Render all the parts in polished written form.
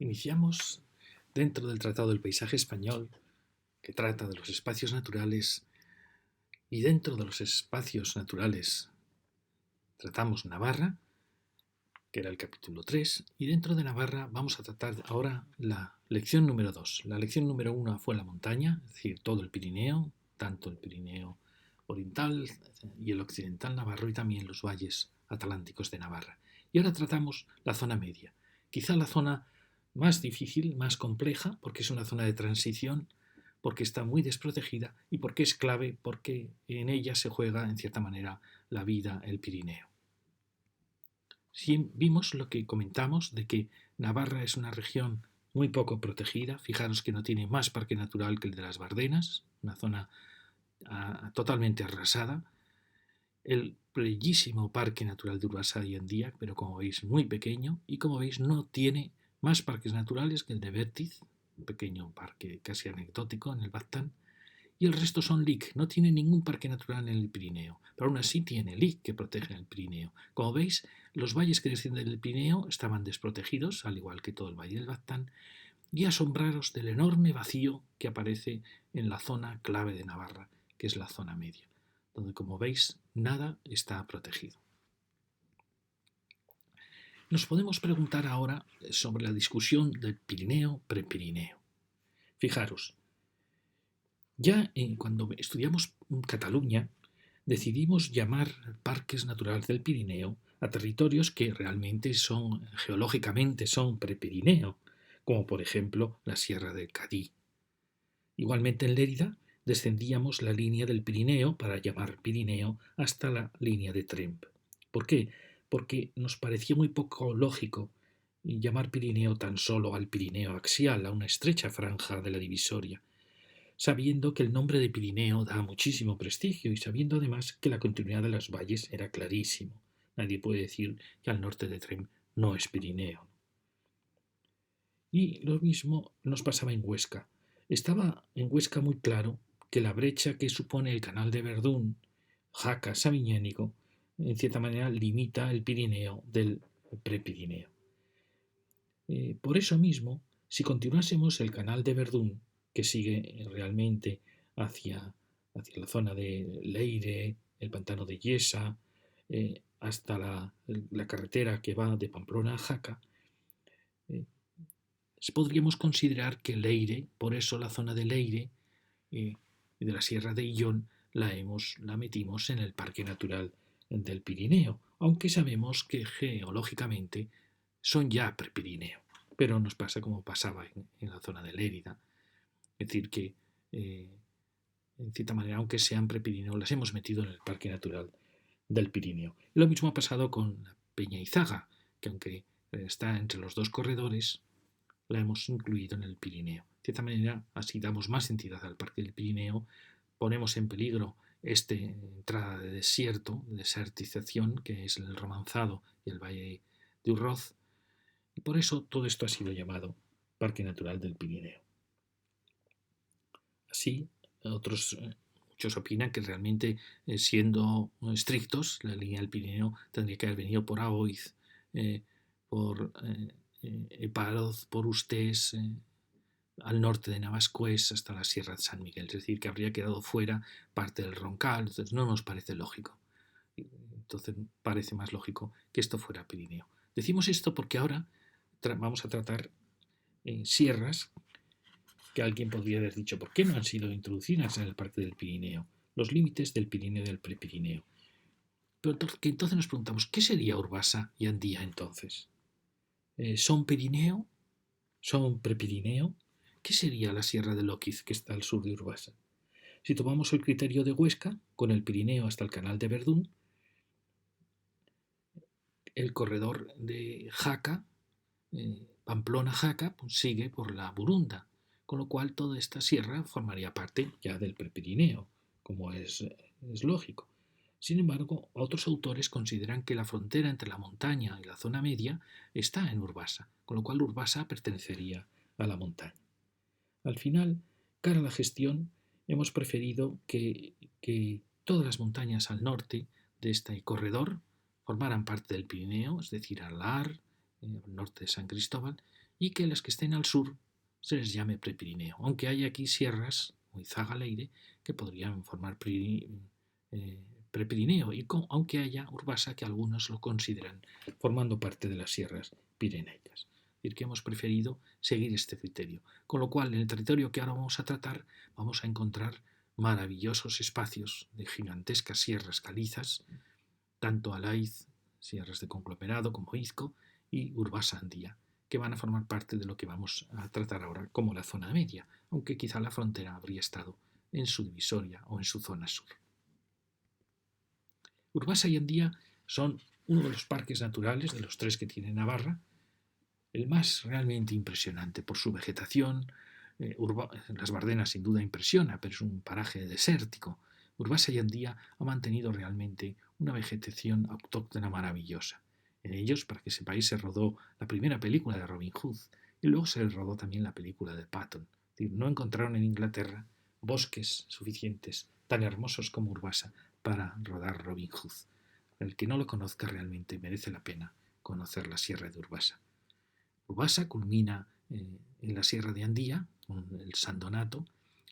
Iniciamos dentro del Tratado del Paisaje Español, que trata de los espacios naturales, y dentro de los espacios naturales tratamos Navarra, que era el capítulo 3, y dentro de Navarra vamos a tratar ahora la lección número 2. La lección número 1 fue la montaña, es decir, todo el Pirineo, tanto el Pirineo oriental y el occidental navarro y también los valles atlánticos de Navarra. Y ahora tratamos la zona media, quizá la zona más difícil, más compleja, porque es una zona de transición, porque está muy desprotegida y porque es clave, porque en ella se juega, en cierta manera, la vida, el Pirineo. Sí, vimos lo que comentamos de que Navarra es una región muy poco protegida. Fijaros que no tiene más parque natural que el de las Bardenas, una zona totalmente arrasada. El bellísimo Parque Natural de Urbasa hoy en día, pero como veis muy pequeño, y como veis no tiene más parques naturales que el de Vértiz, un pequeño parque casi anecdótico en el Baztán, y el resto son LIC, no tiene ningún parque natural en el Pirineo, pero aún así tiene LIC que protege el Pirineo. Como veis, los valles que descienden del Pirineo estaban desprotegidos, al igual que todo el valle del Baztán, y asombraros del enorme vacío que aparece en la zona clave de Navarra, que es la zona media, donde, como veis, nada está protegido. Nos podemos preguntar ahora sobre la discusión del Pirineo-Prepirineo. Fijaros, ya cuando estudiamos Cataluña, decidimos llamar parques naturales del Pirineo a territorios que realmente son, geológicamente, son prepirineo, como por ejemplo la Sierra del Cadí. Igualmente en Lérida descendíamos la línea del Pirineo para llamar Pirineo hasta la línea de Tremp. ¿Por qué? Porque nos parecía muy poco lógico llamar Pirineo tan solo al Pirineo axial, a una estrecha franja de la divisoria, sabiendo que el nombre de Pirineo da muchísimo prestigio y sabiendo además que la continuidad de los valles era clarísimo. Nadie puede decir que al norte de Tremp no es Pirineo. Y lo mismo nos pasaba en Huesca. Estaba en Huesca muy claro que la brecha que supone el canal de Verdún, Jaca, Sabiñánigo, en cierta manera limita el Pirineo del Prepirineo. Por eso mismo, si continuásemos el canal de Verdún, que sigue realmente hacia la zona de Leire, el pantano de Yesa, hasta la carretera que va de Pamplona a Jaca, eh, podríamos considerar que Leire, por eso la zona de Leire y de la Sierra de Illón, la metimos en el Parque Natural del Pirineo, aunque sabemos que geológicamente son ya prepirineo, pero nos pasa como pasaba en la zona de Lérida, es decir, que en cierta manera, aunque sean prepirineo, las hemos metido en el Parque Natural del Pirineo. Y lo mismo ha pasado con la Peña Izaga, que aunque está entre los dos corredores, la hemos incluido en el Pirineo. De cierta manera, así damos más entidad al Parque del Pirineo, ponemos en peligro esta entrada de desierto, de desertización, que es el Romanzado y el Valle de Urroz, y por eso todo esto ha sido llamado Parque Natural del Pirineo. Así, muchos opinan que realmente, siendo estrictos, la línea del Pirineo tendría que haber venido por Aoiz, por Eparoz, por Ustés, al norte de Navascués hasta la Sierra de San Miguel, es decir, que habría quedado fuera parte del Roncal, entonces no nos parece lógico. Entonces parece más lógico que esto fuera Pirineo. Decimos esto porque ahora vamos a tratar sierras que alguien podría haber dicho, ¿por qué no han sido introducidas en el Parque del Pirineo? Los límites del Pirineo y del Prepirineo. Pero entonces nos preguntamos, ¿qué sería Urbasa y Andía entonces? ¿Son Pirineo? ¿Son Prepirineo? ¿Qué sería la Sierra de Lóquiz que está al sur de Urbasa? Si tomamos el criterio de Huesca, con el Pirineo hasta el canal de Verdún, el corredor de Jaca, Pamplona-Jaca, pues sigue por la Burunda, con lo cual toda esta sierra formaría parte ya del Prepirineo, como es lógico. Sin embargo, otros autores consideran que la frontera entre la montaña y la zona media está en Urbasa, con lo cual Urbasa pertenecería a la montaña. Al final, cara a la gestión, hemos preferido que todas las montañas al norte de este corredor formaran parte del Pirineo, es decir, Alar, al norte de San Cristóbal, y que las que estén al sur se les llame Prepirineo, aunque hay aquí sierras, como Izagaleire, que podrían formar Prepirineo, aunque haya Urbasa que algunos lo consideran formando parte de las sierras pirenaicas. Es decir, que hemos preferido seguir este criterio. Con lo cual, en el territorio que ahora vamos a tratar, vamos a encontrar maravillosos espacios de gigantescas sierras calizas, tanto Alaiz, sierras de conglomerado como Izco y Urbasa Andía, que van a formar parte de lo que vamos a tratar ahora como la zona media, aunque quizá la frontera habría estado en su divisoria o en su zona sur. Urbasa y Andía son uno de los parques naturales, de los 3 que tiene Navarra, el más realmente impresionante por su vegetación. Las Bardenas sin duda impresiona, pero es un paraje desértico. Urbasa y Andía ha mantenido realmente una vegetación autóctona maravillosa. En ellos, para que sepáis, se rodó la primera película de Robin Hood y luego se rodó también la película de Patton. Es decir, no encontraron en Inglaterra bosques suficientes tan hermosos como Urbasa para rodar Robin Hood. El que no lo conozca realmente merece la pena conocer la sierra de Urbasa. Urbasa culmina en la sierra de Andía, con el Sandonato,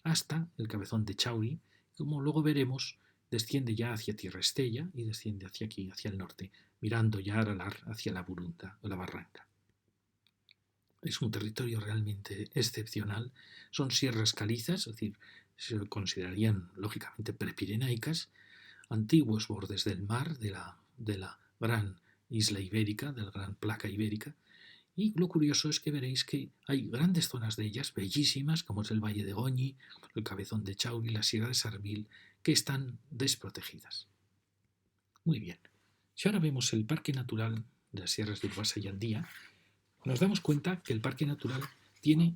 hasta el Cabezón de Chauri. Como luego veremos, desciende ya hacia Tierra Estella y desciende hacia aquí, hacia el norte, mirando ya Aralar hacia la Burunda o la Barranca. Es un territorio realmente excepcional. Son sierras calizas, es decir, se considerarían lógicamente prepirenaicas, antiguos bordes del mar, de la gran isla ibérica, de la gran placa ibérica. Y lo curioso es que veréis que hay grandes zonas de ellas, bellísimas, como es el Valle de Goñi, el Cabezón de Chauri, la Sierra de Sarbil, que están desprotegidas. Muy bien. Si ahora vemos el Parque Natural de las Sierras de Urbasa y Andía, nos damos cuenta que el Parque Natural tiene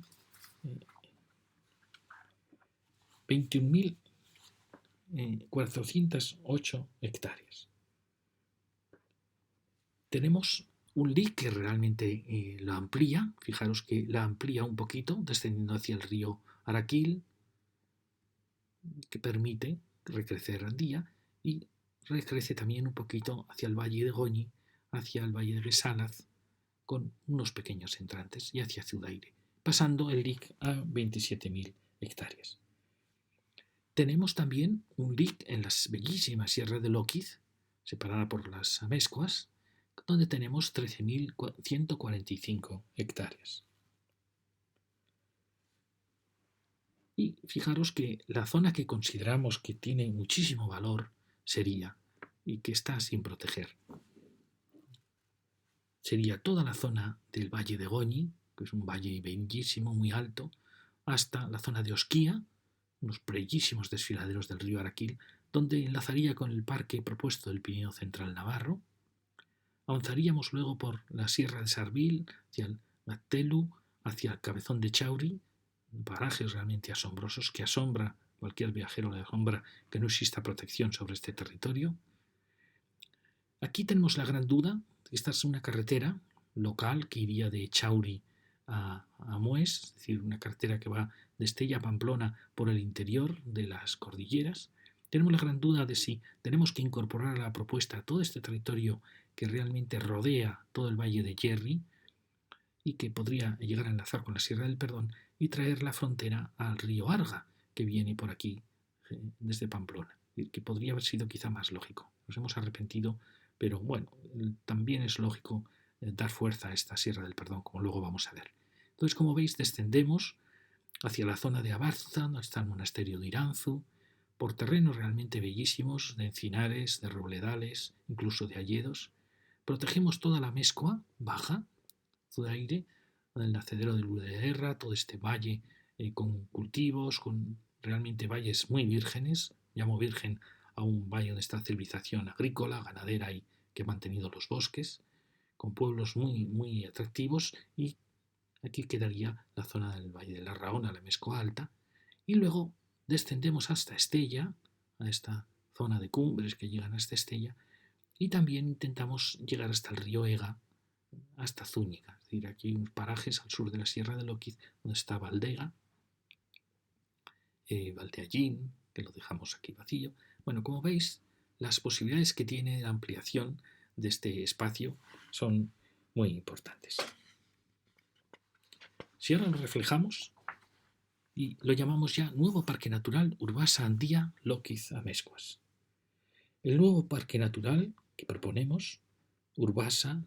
21.408 hectáreas. Tenemos un LIC que realmente lo amplía, fijaros que la amplía un poquito, descendiendo hacia el río Araquil, que permite recrecer Andía, y recrece también un poquito hacia el valle de Goñi, hacia el valle de Besalaz, con unos pequeños entrantes, y hacia Zudaire, pasando el LIC a 27.000 hectáreas. Tenemos también un LIC en las bellísimas sierras de Lóquiz, separada por las Amezcuas, donde tenemos 13.145 hectáreas. Y fijaros que la zona que consideramos que tiene muchísimo valor sería, y que está sin proteger, sería toda la zona del Valle de Goñi, que es un valle bellísimo, muy alto, hasta la zona de Osquía, unos bellísimos desfiladeros del río Araquil, donde enlazaría con el parque propuesto del Pirineo Central Navarro. Avanzaríamos luego por la Sierra de Sarbil, hacia el Gatelu, hacia el Cabezón de Chauri, parajes realmente asombrosos que asombra cualquier viajero, le asombra que no exista protección sobre este territorio. Aquí tenemos la gran duda. Esta es una carretera local que iría de Chauri a Mués, es decir, una carretera que va de Estella a Pamplona por el interior de las cordilleras. Tenemos la gran duda de si tenemos que incorporar a la propuesta todo este territorio que realmente rodea todo el valle de Yerri y que podría llegar a enlazar con la Sierra del Perdón y traer la frontera al río Arga, que viene por aquí desde Pamplona, que podría haber sido quizá más lógico. Nos hemos arrepentido, pero bueno, también es lógico dar fuerza a esta Sierra del Perdón, como luego vamos a ver. Entonces, como veis, descendemos hacia la zona de Abarza, donde está el monasterio de Iranzu, por terrenos realmente bellísimos, de encinares, de robledales, incluso de hayedos. Protegemos toda la Amezcua baja, Zudaire, el nacedero del Guerra, todo este valle con cultivos, con realmente valles muy vírgenes. Llamo virgen a un valle donde está civilización agrícola, ganadera y que ha mantenido los bosques, con pueblos muy, muy atractivos, y aquí quedaría la zona del Valle de la Raona, la Amezcua Alta, y luego descendemos hasta Estella, a esta zona de cumbres que llegan hasta Estella, y también intentamos llegar hasta el río Ega, hasta Zúñiga. Es decir, aquí hay unos parajes al sur de la Sierra de Lóquiz, donde está Valdega, Valdeallín, que lo dejamos aquí vacío. Bueno, como veis, las posibilidades que tiene la ampliación de este espacio son muy importantes. Si ahora lo reflejamos y lo llamamos ya Nuevo Parque Natural Urbasa Andía Lóquiz Amescuas. El nuevo parque natural que proponemos, Urbasa,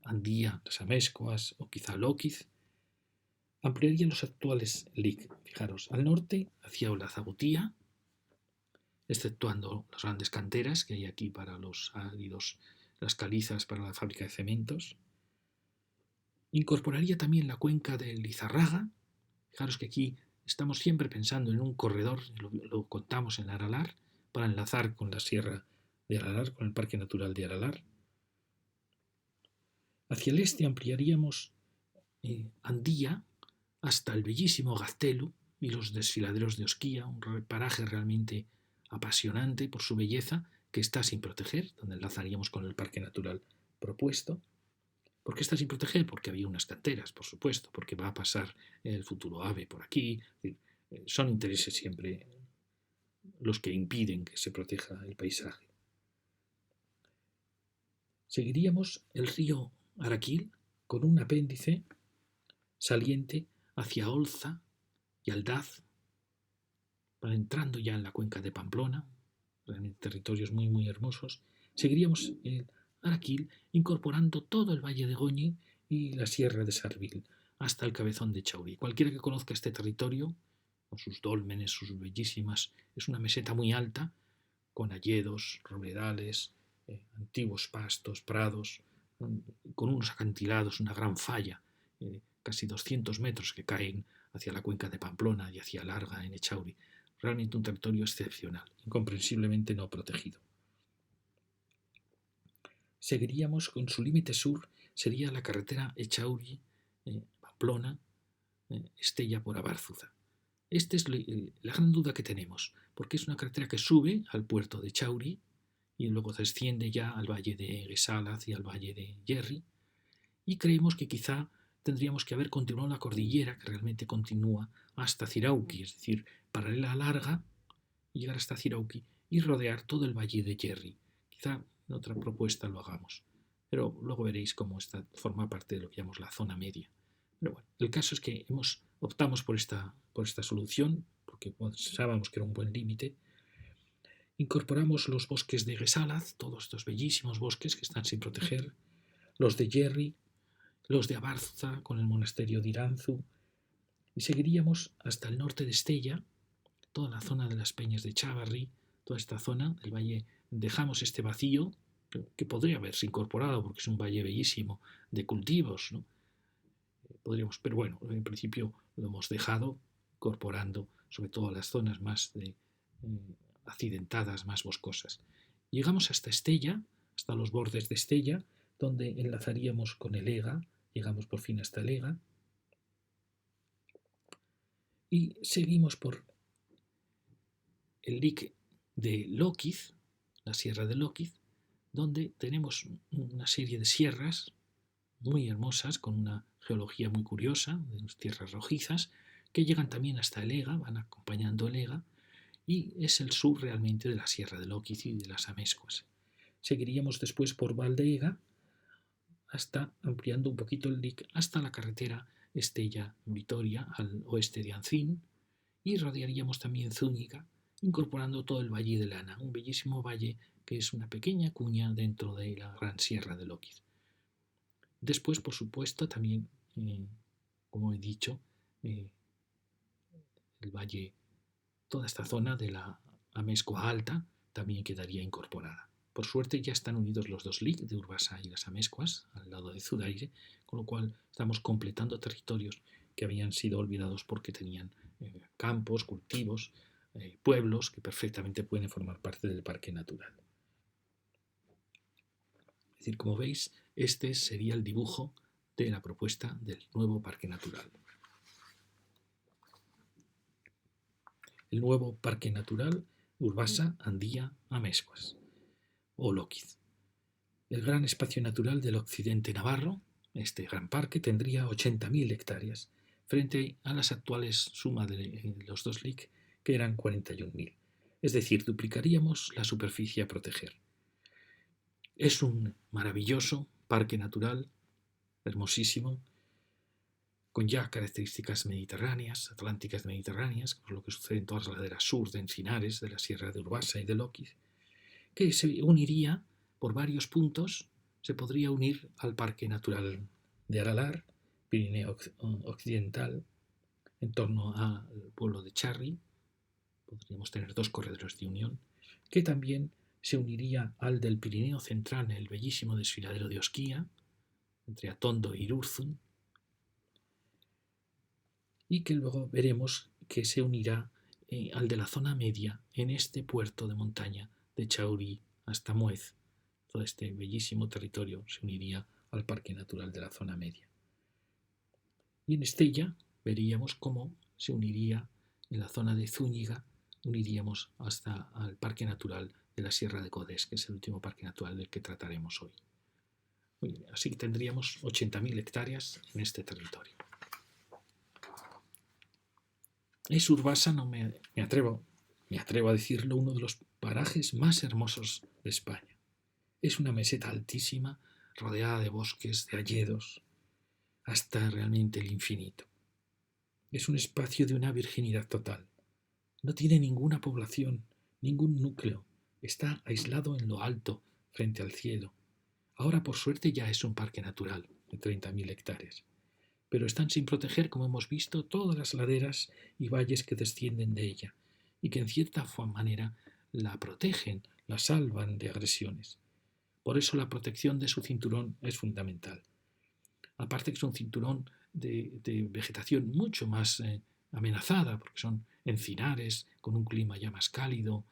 Andía, las Amescuas o quizá Lóquiz, ampliaría los actuales LIC. Fijaros, al norte hacia Olazabutía, exceptuando las grandes canteras que hay aquí para los áridos, las calizas para la fábrica de cementos. Incorporaría también la cuenca del Lizarraga. Fijaros que aquí estamos siempre pensando en un corredor, lo contamos en Aralar, para enlazar con la sierra de Aralar, con el Parque Natural de Aralar. Hacia el este ampliaríamos Andía hasta el bellísimo Gaztelu y los desfiladeros de Osquía, un paraje realmente apasionante por su belleza que está sin proteger, donde enlazaríamos con el parque natural propuesto. ¿Por qué está sin proteger? Porque había unas canteras, por supuesto, porque va a pasar el futuro AVE por aquí. Son intereses siempre los que impiden que se proteja el paisaje. Seguiríamos el río Araquil con un apéndice saliente hacia Olza y Aldaz, para entrando ya en la cuenca de Pamplona, realmente territorios muy muy hermosos. Seguiríamos el Araquil incorporando todo el valle de Goñi y la sierra de Sarvil hasta el cabezón de Chauri. Cualquiera que conozca este territorio, con sus dólmenes, sus bellísimas, es una meseta muy alta, con hayedos, robledales, antiguos pastos, prados, con unos acantilados, una gran falla, casi 200 metros que caen hacia la cuenca de Pamplona y hacia Larga en Echauri. Realmente un territorio excepcional, incomprensiblemente no protegido. Seguiríamos con su límite sur, sería la carretera Echauri-Pamplona, Estella por Abárzuza. Esta es la gran duda que tenemos, porque es una carretera que sube al puerto de Chauri y luego desciende ya al valle de Guesalaz y al valle de Yerri, y creemos que quizá tendríamos que haber continuado la cordillera que realmente continúa hasta Cirauqui, es decir, paralela a Larga, y llegar hasta Cirauqui y rodear todo el valle de Yerri. Quizá en otra propuesta lo hagamos, pero luego veréis cómo esta forma parte de lo que llamamos la zona media. Pero bueno, el caso es que optamos por esta solución, porque pensábamos que era un buen límite. Incorporamos los bosques de Guesalaz, todos estos bellísimos bosques que están sin proteger, los de Yerri, los de Abarza con el monasterio de Iranzu, y seguiríamos hasta el norte de Estella, toda la zona de las peñas de Chávarri, toda esta zona del valle. Dejamos este vacío que podría haberse incorporado porque es un valle bellísimo de cultivos, ¿no? Podríamos, pero bueno, en principio lo hemos dejado incorporando sobre todo las zonas más accidentadas, más boscosas. Llegamos hasta Estella, hasta los bordes de Estella, donde enlazaríamos con el Ega, llegamos por fin hasta el Ega, y seguimos por el dique de Lóquiz, la sierra de Lóquiz, donde tenemos una serie de sierras muy hermosas, con una geología muy curiosa, de tierras rojizas, que llegan también hasta el Ega, van acompañando el Ega, y es el sur realmente de la sierra de Lóquiz y de las Amescuas. Seguiríamos después por Valdeega, hasta ampliando un poquito el dique, hasta la carretera Estella-Vitoria, al oeste de Ancín, y rodearíamos también Zúñiga, incorporando todo el valle de Lana, un bellísimo valle que es una pequeña cuña dentro de la gran sierra de Lóquiz. Después, por supuesto, también, como he dicho, el valle, toda esta zona de la Amescua Alta también quedaría incorporada. Por suerte ya están unidos los dos LIC de Urbasa y las Amescuas al lado de Zudaire, con lo cual estamos completando territorios que habían sido olvidados porque tenían campos, cultivos, pueblos que perfectamente pueden formar parte del parque natural. Es decir, como veis, este sería el dibujo de la propuesta del nuevo parque natural. El nuevo parque natural Urbasa Andía Amescuas, o Lóquiz. El gran espacio natural del occidente navarro, este gran parque, tendría 80.000 hectáreas, frente a las actuales suma de los dos LIC, que eran 41.000. Es decir, duplicaríamos la superficie a proteger. Es un maravilloso parque natural, hermosísimo, con ya características mediterráneas, atlánticas mediterráneas, como lo que sucede en todas las laderas sur de Encinares, de la Sierra de Urbasa y de Loquiz, que se uniría por varios puntos, se podría unir al Parque Natural de Aralar, Pirineo Occidental, en torno al pueblo de Charri. Podríamos tener dos corredores de unión, que también se uniría al del Pirineo Central, en el bellísimo desfiladero de Osquía, entre Atondo e Irurzun, y que luego veremos que se unirá al de la zona media en este puerto de montaña de Chauri hasta Muez. Todo este bellísimo territorio se uniría al Parque Natural de la zona media. Y en Estella veríamos cómo se uniría en la zona de Zúñiga, uniríamos hasta al Parque Natural de la Sierra de Codés, que es el último parque natural del que trataremos hoy. Así que tendríamos 80.000 hectáreas en este territorio. Es Urbasa, no me atrevo a decirlo, uno de los parajes más hermosos de España. Es una meseta altísima, rodeada de bosques, de hayedos, hasta realmente el infinito. Es un espacio de una virginidad total. No tiene ninguna población, ningún núcleo. Está aislado en lo alto, frente al cielo. Ahora, por suerte, ya es un parque natural de 30.000 hectáreas. Pero están sin proteger, como hemos visto, todas las laderas y valles que descienden de ella, y que en cierta manera la protegen, la salvan de agresiones. Por eso la protección de su cinturón es fundamental. Aparte que es un cinturón de vegetación mucho más amenazada, porque son encinares, con un clima ya más cálido,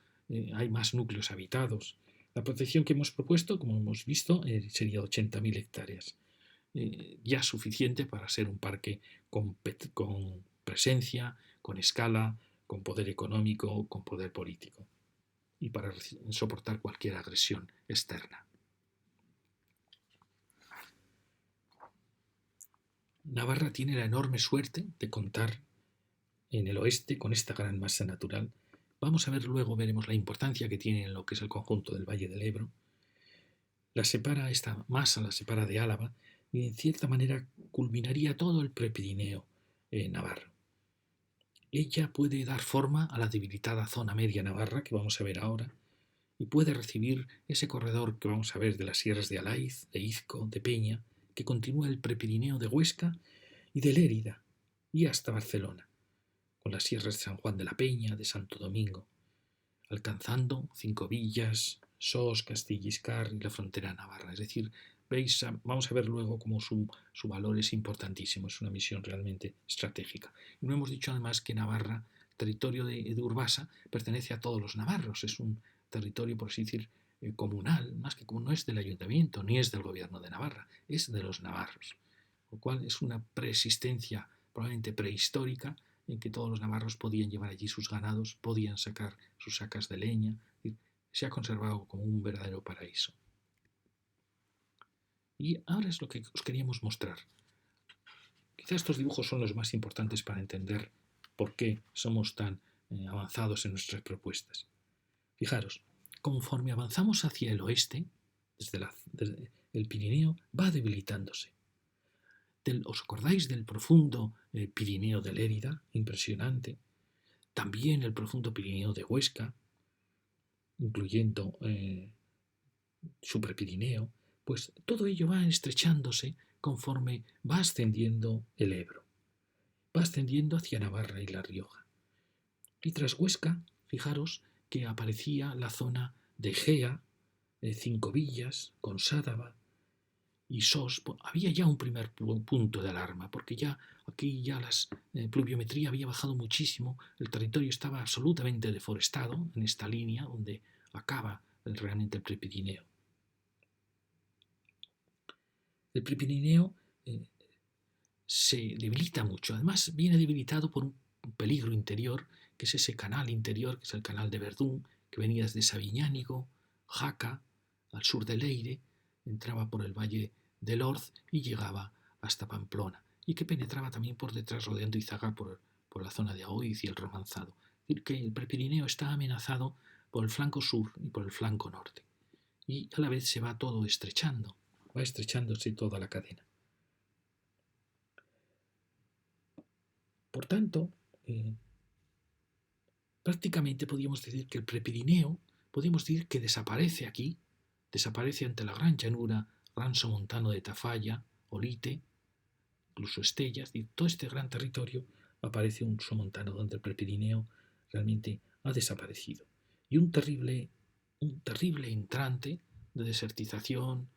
hay más núcleos habitados. La protección que hemos propuesto, como hemos visto, sería 80.000 hectáreas. Ya suficiente para ser un parque con presencia, con escala, con poder económico, con poder político y para soportar cualquier agresión externa. Navarra tiene la enorme suerte de contar en el oeste con esta gran masa natural. Vamos a ver luego, veremos la importancia que tiene en lo que es el conjunto del Valle del Ebro. Esta masa la separa de Álava y en cierta manera culminaría todo el prepirineo navarro. Ella puede dar forma a la debilitada zona media navarra que vamos a ver ahora y puede recibir ese corredor que vamos a ver de las sierras de Alaiz, de Izco, de Peña, que continúa el prepirineo de Huesca y de Lérida y hasta Barcelona, con las sierras de San Juan de la Peña, de Santo Domingo, alcanzando Cinco Villas, Sos, Castilliscar y la frontera navarra. Es decir, vamos a ver luego cómo su valor es importantísimo, es una misión realmente estratégica. Y no hemos dicho además que Navarra, territorio de Urbasa, pertenece a todos los navarros, es un territorio, por así decir, comunal, más que como no es del ayuntamiento, ni es del gobierno de Navarra, es de los navarros, lo cual es una preexistencia probablemente prehistórica en que todos los navarros podían llevar allí sus ganados, podían sacar sus sacas de leña, se ha conservado como un verdadero paraíso. Y ahora es lo que os queríamos mostrar. Quizá estos dibujos son los más importantes para entender por qué somos tan avanzados en nuestras propuestas. Fijaros, conforme avanzamos hacia el oeste, desde el Pirineo va debilitándose. ¿Os acordáis del profundo Pirineo de Lérida? Impresionante. También el profundo Pirineo de Huesca, incluyendo Suprapirineo, pues todo ello va estrechándose conforme va ascendiendo el Ebro. Va ascendiendo hacia Navarra y La Rioja. Y tras Huesca, fijaros que aparecía la zona de Egea, Cinco Villas, Consádava y Sos. Había ya un primer punto de alarma, porque ya aquí ya la pluviometría había bajado muchísimo, el territorio estaba absolutamente deforestado en esta línea donde acaba realmente el Prepirineo. El Prepirineo se debilita mucho, además viene debilitado por un peligro interior, que es ese canal interior, que es el canal de Verdún, que venía desde Sabiñánigo, Jaca, al sur de Leire, entraba por el valle del Orz y llegaba hasta Pamplona, y que penetraba también por detrás rodeando Izaga por la zona de Aoiz y el Romanzado. Es decir, que el Prepirineo está amenazado por el flanco sur y por el flanco norte, y a la vez se va todo estrechando, va estrechándose toda la cadena. Por tanto, prácticamente podríamos decir que el Prepirineo, podríamos decir que desaparece aquí, desaparece ante la gran llanura, gran somontano de Tafalla, Olite, incluso Estellas, y todo este gran territorio aparece un somontano donde el Prepirineo realmente ha desaparecido. Y un terrible entrante de desertización,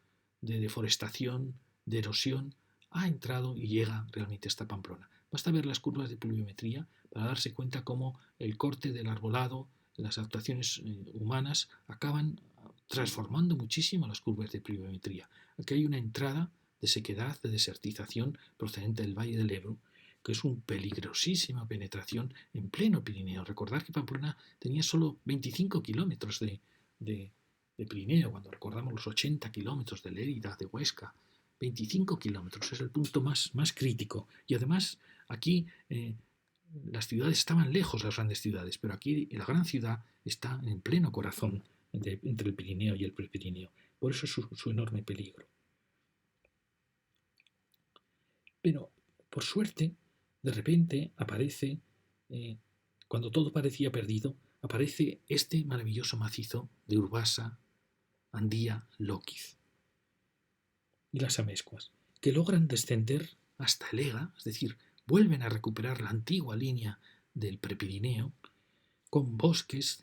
de deforestación, de erosión, ha entrado y llega realmente hasta Pamplona. Basta ver las curvas de pluviometría para darse cuenta cómo el corte del arbolado, las actuaciones humanas acaban transformando muchísimo las curvas de pluviometría. Aquí hay una entrada de sequedad, de desertización procedente del Valle del Ebro, que es una peligrosísima penetración en pleno Pirineo. Recordad que Pamplona tenía solo 25 kilómetros de Pirineo, cuando recordamos los 80 kilómetros de Lérida, de Huesca. 25 kilómetros es el punto más crítico. Y además aquí las ciudades estaban lejos, las grandes ciudades, pero aquí la gran ciudad está en pleno corazón entre el Pirineo y el Prepirineo. Por eso es su enorme peligro. Pero, por suerte, de repente aparece, cuando todo parecía perdido, aparece este maravilloso macizo de Urbasa, Andía, Lóquiz y las Amescuas, que logran descender hasta el Ega, es decir, vuelven a recuperar la antigua línea del Prepirineo con bosques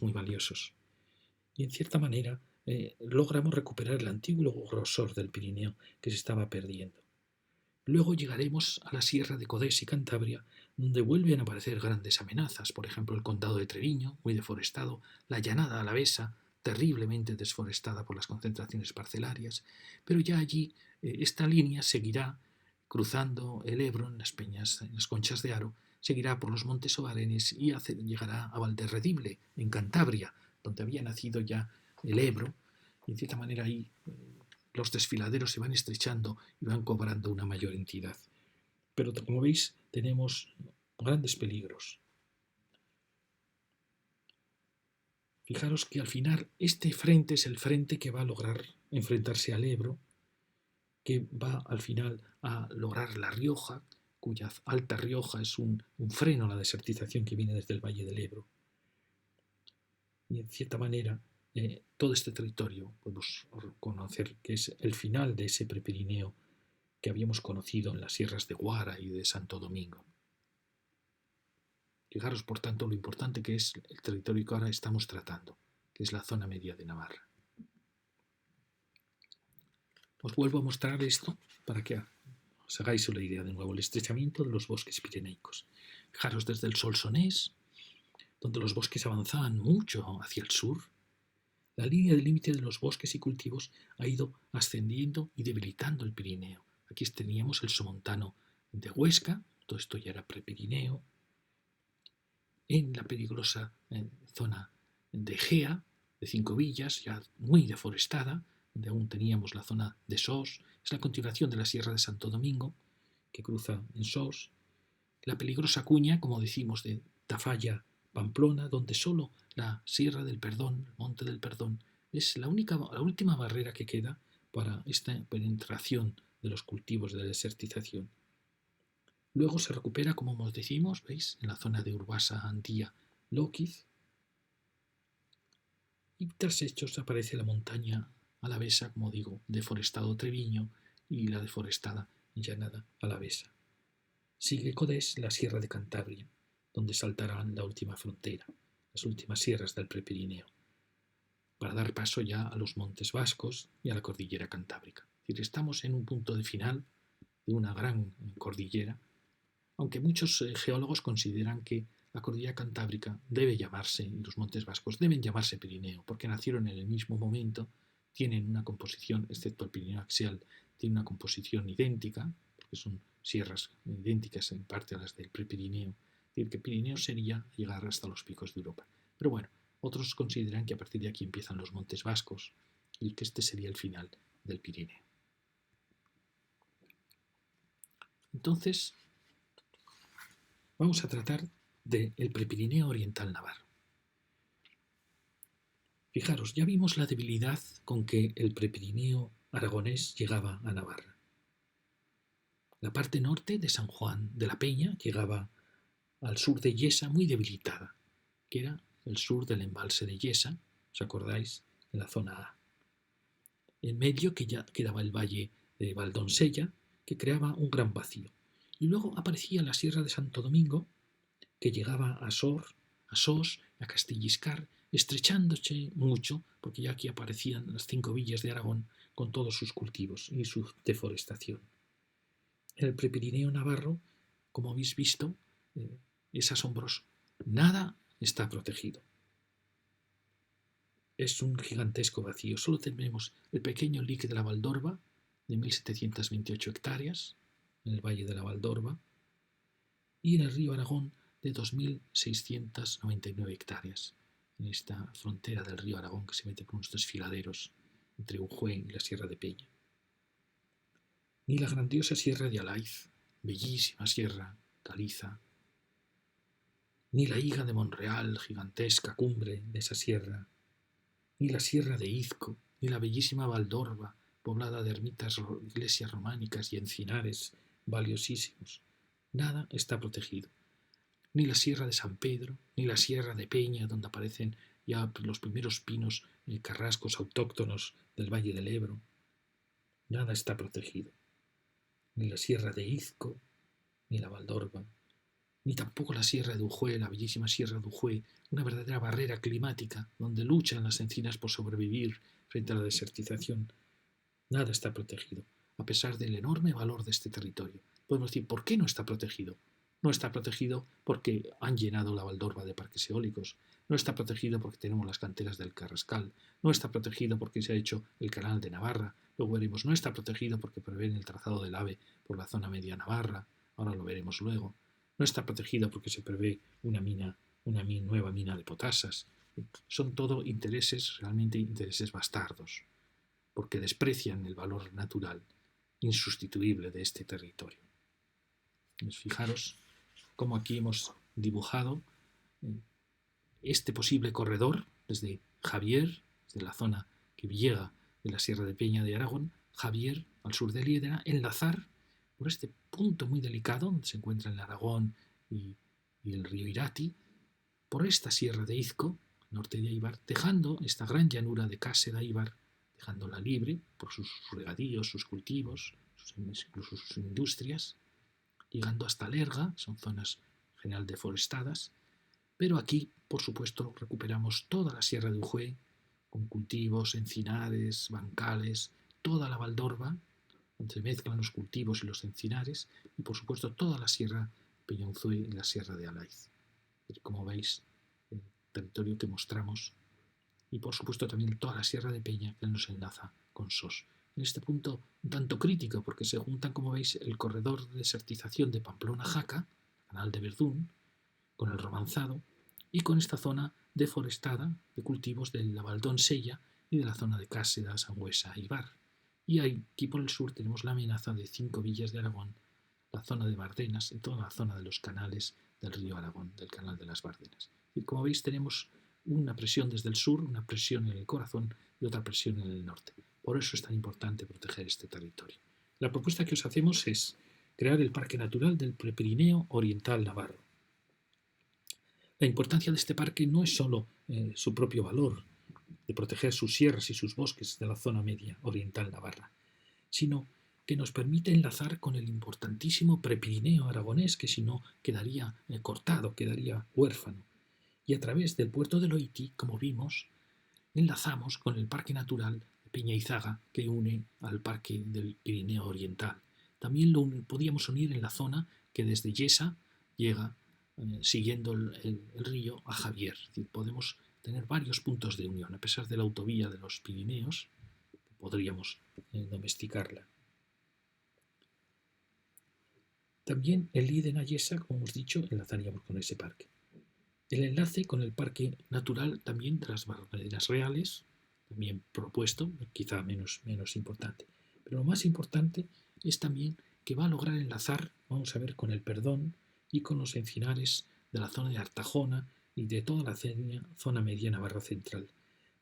muy valiosos. Y en cierta manera logramos recuperar el antiguo grosor del Pirineo que se estaba perdiendo. Luego llegaremos a la sierra de Codés y Cantabria, donde vuelven a aparecer grandes amenazas, por ejemplo el condado de Treviño, muy deforestado, la llanada alavesa, terriblemente desforestada por las concentraciones parcelarias, pero ya allí esta línea seguirá cruzando el Ebro en las peñas, en las conchas de Aro, seguirá por los montes Obarenes y llegará a Valderredible, en Cantabria, donde había nacido ya el Ebro, y en cierta manera ahí los desfiladeros se van estrechando y van cobrando una mayor entidad. Pero como veis, tenemos grandes peligros. Fijaros que al final este frente es el frente que va a lograr enfrentarse al Ebro, que va al final a lograr La Rioja, cuya Alta Rioja es un freno a la desertización que viene desde el Valle del Ebro. Y en cierta manera, todo este territorio podemos conocer que es el final de ese Prepirineo que habíamos conocido en las sierras de Guara y de Santo Domingo. Fijaros, por tanto, lo importante que es el territorio que ahora estamos tratando, que es la zona media de Navarra. Os vuelvo a mostrar esto para que os hagáis una idea de nuevo, el estrechamiento de los bosques pireneicos. Fijaros desde el Solsonés, donde los bosques avanzaban mucho hacia el sur, la línea de límite de los bosques y cultivos ha ido ascendiendo y debilitando el Pirineo. Aquí teníamos el somontano de Huesca, todo esto ya era prepirineo, en la peligrosa zona de Egea, de Cinco Villas, ya muy deforestada, donde aún teníamos la zona de Sos, es la continuación de la Sierra de Santo Domingo, que cruza en Sos, la peligrosa cuña, como decimos, de Tafalla, Pamplona, donde solo la Sierra del Perdón, el Monte del Perdón, es la última barrera que queda para esta penetración de los cultivos de desertización. Luego se recupera, como decimos, ¿veis? En la zona de Urbasa, Andía, Lóquiz. Y tras hechos aparece la montaña alavesa, como digo, deforestado Treviño y la deforestada llanada alavesa. Sigue Codés, la sierra de Cantabria, donde saltarán la última frontera, las últimas sierras del Prepirineo, para dar paso ya a los montes vascos y a la cordillera cantábrica. Es decir, estamos en un punto de final de una gran cordillera, aunque muchos geólogos consideran que la cordillera cantábrica debe llamarse, y los montes vascos deben llamarse Pirineo, porque nacieron en el mismo momento, tienen una composición, excepto el Pirineo axial, tiene una composición idéntica, porque son sierras idénticas en parte a las del Prepirineo. Es decir, que Pirineo sería llegar hasta los picos de Europa. Pero bueno, otros consideran que a partir de aquí empiezan los montes vascos y que este sería el final del Pirineo. Entonces, vamos a tratar del Prepirineo oriental navarro. Fijaros, ya vimos la debilidad con que el Prepirineo aragonés llegaba a Navarra. La parte norte de San Juan de la Peña llegaba al sur de Yesa muy debilitada, que era el sur del embalse de Yesa, ¿os acordáis? En la zona A. En medio que ya quedaba el valle de Valdonsella, que creaba un gran vacío. Y luego aparecía la sierra de Santo Domingo, que llegaba a Sos, a Castilliscar, estrechándose mucho, porque ya aquí aparecían las 5 villas de Aragón con todos sus cultivos y su deforestación. En el Prepirineo navarro, como habéis visto, es asombroso. Nada está protegido. Es un gigantesco vacío. Solo tenemos el pequeño lique de la Valdorba, de 1.728 hectáreas, en el valle de la Valdorba, y en el río Aragón, de 2.699 hectáreas, en esta frontera del río Aragón que se mete por unos desfiladeros entre Ujuen y la Sierra de Peña. Ni la grandiosa Sierra de Alaiz, bellísima sierra caliza, ni la higa de Monreal, gigantesca cumbre de esa sierra, ni la Sierra de Izco, ni la bellísima Valdorba, poblada de ermitas, iglesias románicas y encinares valiosísimos. Nada está protegido. Ni la Sierra de San Pedro, ni la Sierra de Peña, donde aparecen ya los primeros pinos carrascos autóctonos del Valle del Ebro. Nada está protegido. Ni la Sierra de Izco, ni la Valdorba, ni tampoco la Sierra de Ujue, la bellísima Sierra de Ujue, una verdadera barrera climática donde luchan las encinas por sobrevivir frente a la desertización. Nada está protegido, a pesar del enorme valor de este territorio. Podemos decir, ¿por qué no está protegido? No está protegido porque han llenado la Valdorba de parques eólicos. No está protegido porque tenemos las canteras del Carrascal. No está protegido porque se ha hecho el canal de Navarra. Luego veremos, no está protegido porque prevén el trazado del AVE por la zona media Navarra. Ahora lo veremos luego. No está protegido porque se prevé una nueva mina de potasas. Son todo intereses, realmente intereses bastardos, porque desprecian el valor natural insustituible de este territorio. Fijaros cómo aquí hemos dibujado este posible corredor desde Javier, desde la zona que llega de la Sierra de Peña de Aragón, Javier, al sur de Liedra, enlazar por este punto muy delicado donde se encuentra el Aragón y el río Irati, por esta Sierra de Izco, norte de Éibar, dejando esta gran llanura de Case de Éibar, dejándola libre por sus regadíos, sus cultivos, incluso sus industrias, llegando hasta Lerga, son zonas en general deforestadas, pero aquí, por supuesto, recuperamos toda la Sierra de Ujue, con cultivos, encinares, bancales, toda la Valdorba, donde se mezclan los cultivos y los encinares, y por supuesto toda la Sierra Peñonzué y la Sierra de Alaiz. Como veis, el territorio que mostramos, y por supuesto también toda la Sierra de Peña que nos enlaza con Sos. En este punto un tanto crítico, porque se juntan, como veis, el corredor de desertización de Pamplona-Jaca, canal de Verdún, con el Romanzado, y con esta zona deforestada de cultivos de la Valdonsella y de la zona de Cáseda, Sangüesa y Bar. Y aquí por el sur tenemos la amenaza de 5 villas de Aragón, la zona de Bardenas y toda la zona de los canales del río Aragón, del canal de las Bardenas. Y como veis tenemos una presión desde el sur, una presión en el corazón y otra presión en el norte. Por eso es tan importante proteger este territorio. La propuesta que os hacemos es crear el Parque Natural del Prepirineo Oriental Navarro. La importancia de este parque no es solo su propio valor de proteger sus sierras y sus bosques de la zona media oriental navarra, sino que nos permite enlazar con el importantísimo Prepirineo aragonés, que si no quedaría cortado, quedaría huérfano. Y a través del puerto de Loiti, como vimos, enlazamos con el Parque Natural de Peña-Izaga, que une al Parque del Pirineo Oriental. También lo podíamos unir en la zona que desde Yesa llega siguiendo el río a Javier. Es decir, podemos tener varios puntos de unión, a pesar de la autovía de los Pirineos, podríamos domesticarla. También el Líden a Yesa, como hemos dicho, enlazaríamos con ese parque. El enlace con el Parque Natural también de las Barbenas Reales, también propuesto, quizá menos importante. Pero lo más importante es también que va a lograr enlazar, vamos a ver, con el Perdón y con los encinares de la zona de Artajona y de toda la zona media navarra central,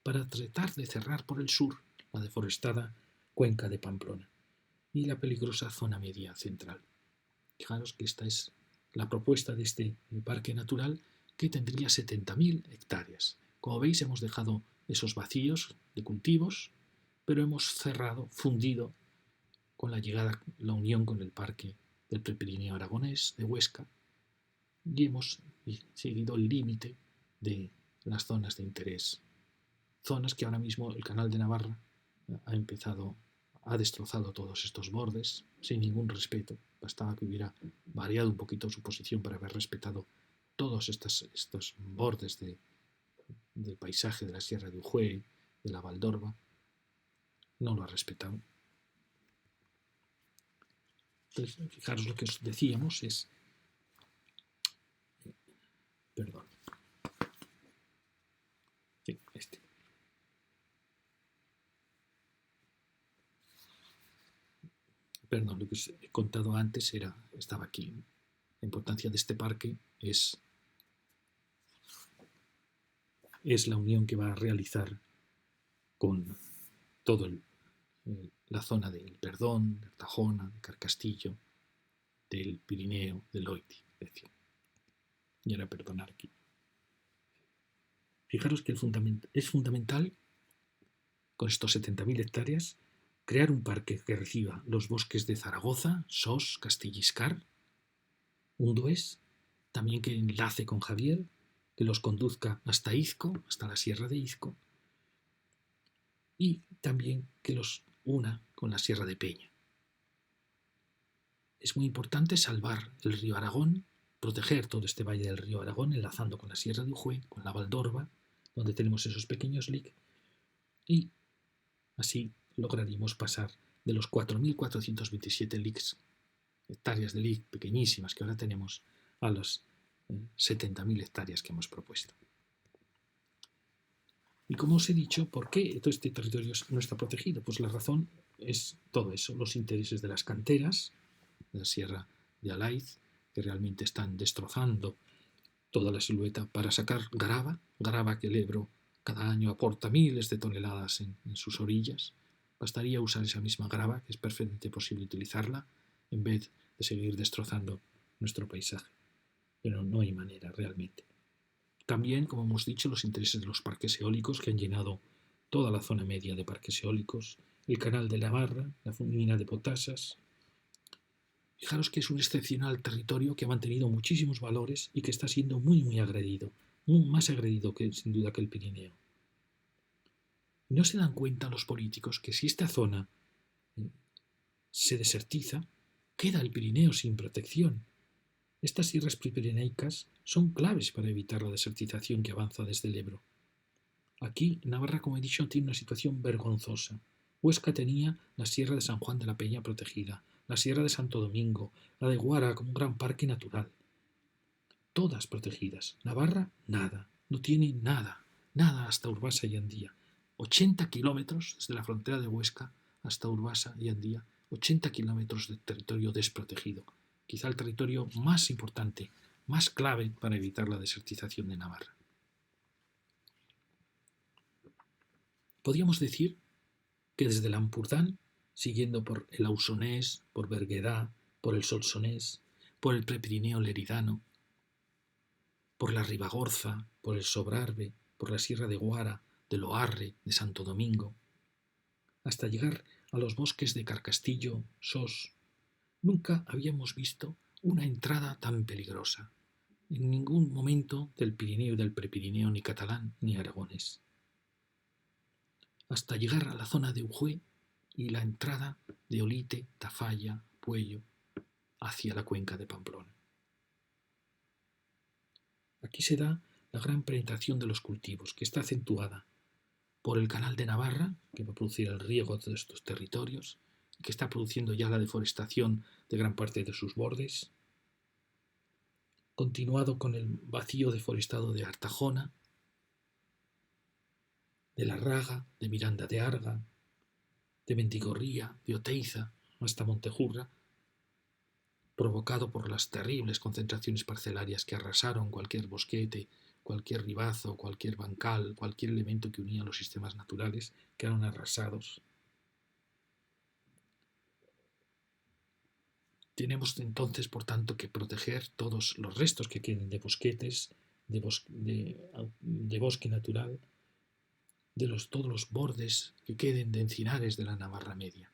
para tratar de cerrar por el sur la deforestada cuenca de Pamplona. y la peligrosa zona media central. Fijaros que esta es la propuesta de este parque natural, que tendría 70.000 hectáreas. Como veis, hemos dejado esos vacíos de cultivos, pero hemos cerrado, fundido con la llegada, la unión con el parque del Prepirineo aragonés de Huesca, y hemos seguido el límite de las zonas de interés. Zonas que ahora mismo el Canal de Navarra ha destrozado todos estos bordes sin ningún respeto. Bastaba que hubiera variado un poquito su posición para haber respetado todos estos bordes del paisaje de la Sierra de Ujue, de la Valdorba. No lo ha respetado. Entonces, fijaros, lo que os decíamos es... Perdón. Sí, Perdón, lo que os he contado antes estaba aquí. La importancia de este parque es la unión que va a realizar con toda la zona del Perdón, de Artajona, de Carcastillo, del Pirineo, del Loiti. Y ahora perdonar aquí. Fijaros que es fundamental, con estos 70.000 hectáreas, crear un parque que reciba los bosques de Zaragoza, Sos, Castilliscar, Undués, también que enlace con Javier, que los conduzca hasta Izco, hasta la Sierra de Izco, y también que los una con la Sierra de Peña. Es muy importante salvar el río Aragón, proteger todo este valle del río Aragón, enlazando con la Sierra de Ujue, con la Valdorba, donde tenemos esos pequeños lic, y así lograríamos pasar de los 4.427 lics, hectáreas de lic pequeñísimas que ahora tenemos, a las 70.000 hectáreas que hemos propuesto. Y como os he dicho, ¿por qué todo este territorio no está protegido? Pues la razón es todo eso, los intereses de las canteras, de la Sierra de Alaiz, que realmente están destrozando toda la silueta para sacar grava que el Ebro cada año aporta miles de toneladas en sus orillas. Bastaría usar esa misma grava, que es perfectamente posible utilizarla, en vez de seguir destrozando nuestro paisaje. Pero no hay manera realmente. También, como hemos dicho, los intereses de los parques eólicos, que han llenado toda la zona media de parques eólicos, el canal de Navarra, la mina de Potasas. Fijaros que es un excepcional territorio que ha mantenido muchísimos valores y que está siendo muy agredido, más agredido que sin duda que el Pirineo. ¿No se dan cuenta los políticos que si esta zona se desertiza, queda el Pirineo sin protección? Estas sierras prepireneicas son claves para evitar la desertización que avanza desde el Ebro. Aquí, Navarra, como he dicho, tiene una situación vergonzosa. Huesca tenía la Sierra de San Juan de la Peña protegida, la Sierra de Santo Domingo, la de Guara como un gran parque natural. Todas protegidas. Navarra, nada. No tiene nada. Nada hasta Urbasa y Andía. 80 kilómetros desde la frontera de Huesca hasta Urbasa y Andía. 80 kilómetros de territorio desprotegido. Quizá el territorio más importante, más clave para evitar la desertización de Navarra. Podríamos decir que desde el Ampurdán, siguiendo por el Ausonés, por Berguedà, por el Solsonés, por el Prepirineo Leridano, por la Ribagorza, por el Sobrarbe, por la Sierra de Guara, de Loarre, de Santo Domingo, hasta llegar a los bosques de Carcastillo, Sos, nunca habíamos visto una entrada tan peligrosa, en ningún momento del Pirineo y del Prepirineo, ni catalán ni aragonés, hasta llegar a la zona de Ujue y la entrada de Olite, Tafalla, Puello, hacia la cuenca de Pamplona. Aquí se da la gran penetración de los cultivos, que está acentuada por el canal de Navarra, que va a producir el riego de todos estos territorios, y que está produciendo ya la deforestación de gran parte de sus bordes, continuado con el vacío deforestado de Artajona, de La Raga, de Miranda de Arga, de Mendigorría, de Oteiza, hasta Montejurra, provocado por las terribles concentraciones parcelarias que arrasaron cualquier bosquete, cualquier ribazo, cualquier bancal, cualquier elemento que unía los sistemas naturales, quedaron arrasados. Tenemos entonces, por tanto, que proteger todos los restos que queden de bosquetes, de bosque natural, todos los bordes que queden de encinares de la Navarra Media,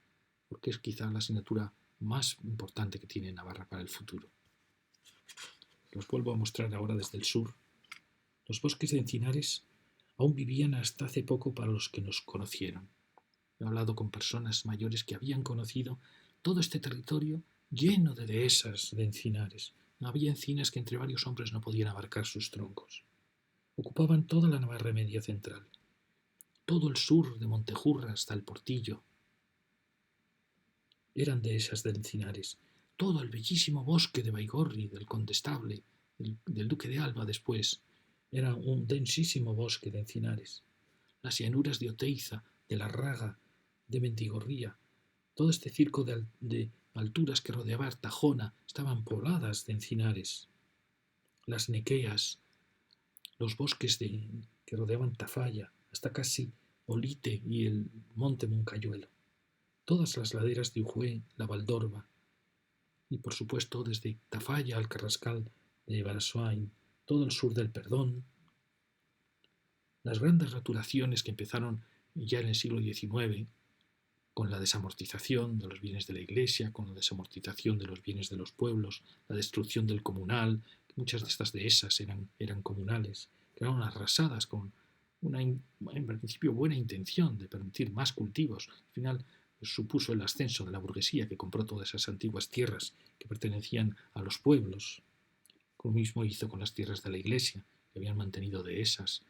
porque es quizá la asignatura más importante que tiene Navarra para el futuro. Los vuelvo a mostrar ahora desde el sur. Los bosques de encinares aún vivían hasta hace poco para los que nos conocieron. He hablado con personas mayores que habían conocido todo este territorio lleno de dehesas de encinares. Había encinas que entre varios hombres no podían abarcar sus troncos. Ocupaban toda la Navarra Media central, todo el sur de Montejurra hasta el Portillo. Eran dehesas de encinares. Todo el bellísimo bosque de Baigorri, del Condestable, del Duque de Alba después, era un densísimo bosque de encinares. Las llanuras de Oteiza, de La Raga, de Mendigorría, todo este circo de alturas que rodeaba Artajona estaban pobladas de encinares. Las nequeas, los bosques que rodeaban Tafalla, hasta casi Olite y el monte Moncayuelo. Todas las laderas de Ujue, la Valdorba, y por supuesto desde Tafalla al Carrascal de Barasoain, todo el sur del Perdón. Las grandes roturaciones que empezaron ya en el siglo XIX, con la desamortización de los bienes de la Iglesia, con la desamortización de los bienes de los pueblos, la destrucción del comunal, muchas de estas dehesas eran comunales, quedaron arrasadas con una, en principio, buena intención de permitir más cultivos. Al final supuso el ascenso de la burguesía que compró todas esas antiguas tierras que pertenecían a los pueblos. Lo mismo hizo con las tierras de la Iglesia, que habían mantenido dehesas.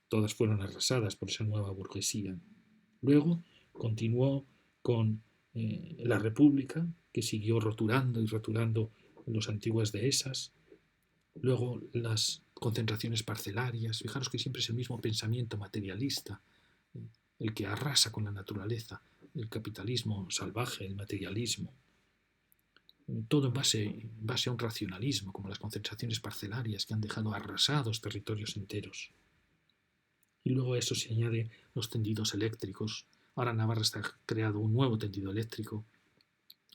Todas fueron arrasadas por esa nueva burguesía. Luego continuó con la República, que siguió roturando y roturando las antiguas dehesas. Luego las concentraciones parcelarias. Fijaros que siempre es el mismo pensamiento materialista, el que arrasa con la naturaleza, el capitalismo salvaje, el materialismo. Todo en base a un racionalismo, como las concentraciones parcelarias que han dejado arrasados territorios enteros. Y luego a eso se añade los tendidos eléctricos. Ahora Navarra está creado un nuevo tendido eléctrico.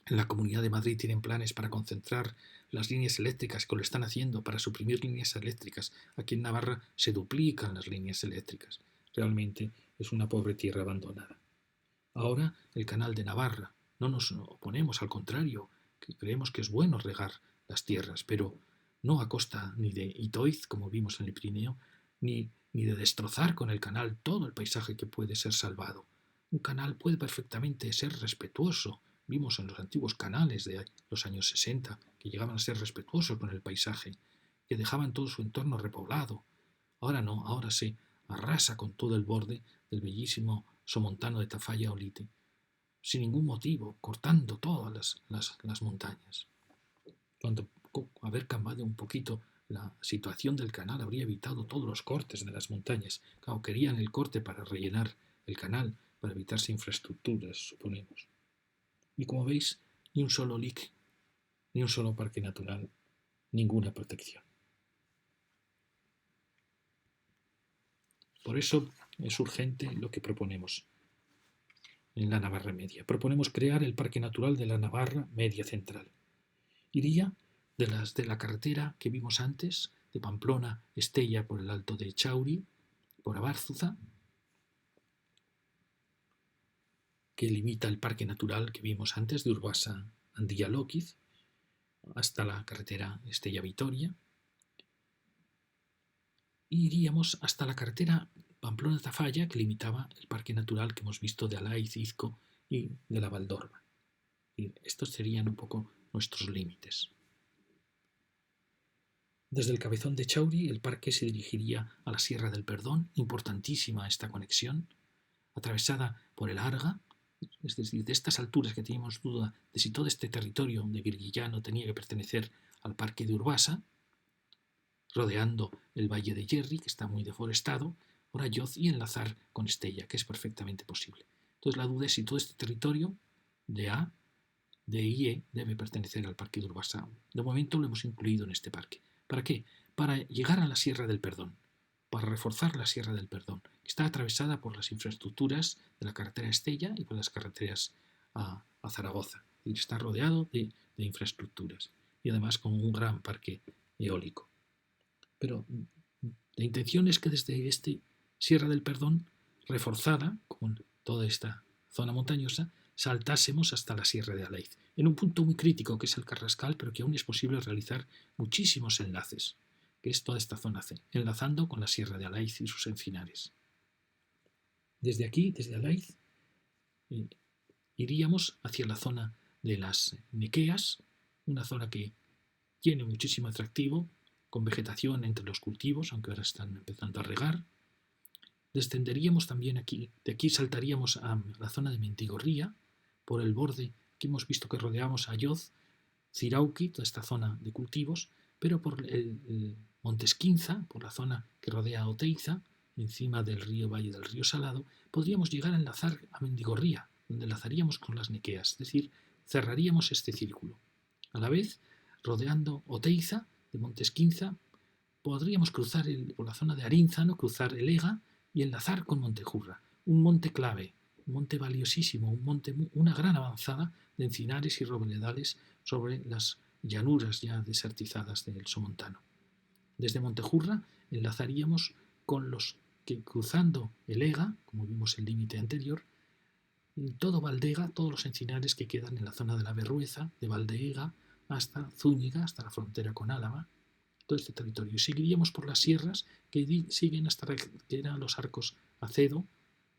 En la Comunidad de Madrid tienen planes para concentrar las líneas eléctricas, que lo están haciendo para suprimir líneas eléctricas. Aquí en Navarra se duplican las líneas eléctricas. Realmente es una pobre tierra abandonada. Ahora el canal de Navarra. No nos oponemos, al contrario, que creemos que es bueno regar las tierras, pero no a costa ni de Itoiz, como vimos en el Pirineo, ni de destrozar con el canal todo el paisaje que puede ser salvado. Un canal puede perfectamente ser respetuoso. Vimos en los antiguos canales de los años 60 que llegaban a ser respetuosos con el paisaje, que dejaban todo su entorno repoblado. Ahora no, ahora se arrasa con todo el borde del bellísimo somontano de Tafalla Olite, sin ningún motivo, cortando todas las montañas. Cuando haber cambiado un poquito la situación del canal habría evitado todos los cortes de las montañas. Claro, querían el corte para rellenar el canal, para evitarse infraestructuras, suponemos. Y como veis, ni un solo LIC, ni un solo parque natural, ninguna protección. Por eso es urgente lo que proponemos en la Navarra Media. Proponemos crear el Parque Natural de la Navarra Media Central. Iría de la carretera que vimos antes, de Pamplona, Estella por el Alto de Chauri, por Abárzuza, que limita el Parque Natural que vimos antes de Urbasa Andilla Lóquiz, hasta la carretera Estella-Vitoria. Y iríamos hasta la carretera Pamplona-Tafalla, que limitaba el Parque Natural que hemos visto de Alaiz, Izco y de la Valdorba. Y estos serían un poco nuestros límites. Desde el Cabezón de Chauri, el parque se dirigiría a la Sierra del Perdón, importantísima esta conexión, atravesada por el Arga, es decir, de estas alturas que teníamos duda de si todo este territorio de Virguillano tenía que pertenecer al parque de Urbasa, rodeando el Valle de Yerri, que está muy deforestado, Orayoz, y enlazar con Estella, que es perfectamente posible. Entonces la duda es si todo este territorio de IE debe pertenecer al parque de Urbasa. De momento lo hemos incluido en este parque. ¿Para qué? Para llegar a la Sierra del Perdón, para reforzar la Sierra del Perdón, que está atravesada por las infraestructuras de la carretera Estella y por las carreteras a Zaragoza. decir, está rodeado de infraestructuras y además con un gran parque eólico. Pero la intención es que desde Sierra del Perdón, reforzada con toda esta zona montañosa, saltásemos hasta la Sierra de Alaiz, en un punto muy crítico que es el Carrascal, pero que aún es posible realizar muchísimos enlaces, que es toda esta zona C, enlazando con la Sierra de Alaiz y sus encinares. Desde aquí, desde Alaiz, iríamos hacia la zona de las Nequeas, una zona que tiene muchísimo atractivo, con vegetación entre los cultivos, aunque ahora están empezando a regar. Descenderíamos también aquí, de aquí saltaríamos a la zona de Mentigorría, por el borde que hemos visto que rodeamos a Yoz, Cirauqui, toda esta zona de cultivos, pero por el Monte Esquinza, por la zona que rodea a Oteiza, encima del río Valle del Río Salado, podríamos llegar a enlazar a Mendigorría, donde enlazaríamos con las Nequeas, es decir, cerraríamos este círculo. A la vez, rodeando Oteiza, de Monte Esquinza, podríamos cruzar por la zona de Arínzano, cruzar el Ega y enlazar con Montejurra, un monte clave, un monte valiosísimo, una gran avanzada de encinares y robledales sobre las llanuras ya desertizadas del Somontano. Desde Montejurra enlazaríamos con los que cruzando el Ega, como vimos el límite anterior, todo Valdega, todos los encinares que quedan en la zona de la Berrueza, de Valdeega hasta Zúñiga, hasta la frontera con Álava, todo este territorio. Y seguiríamos por las sierras que siguen hasta que eran los arcos Acedo,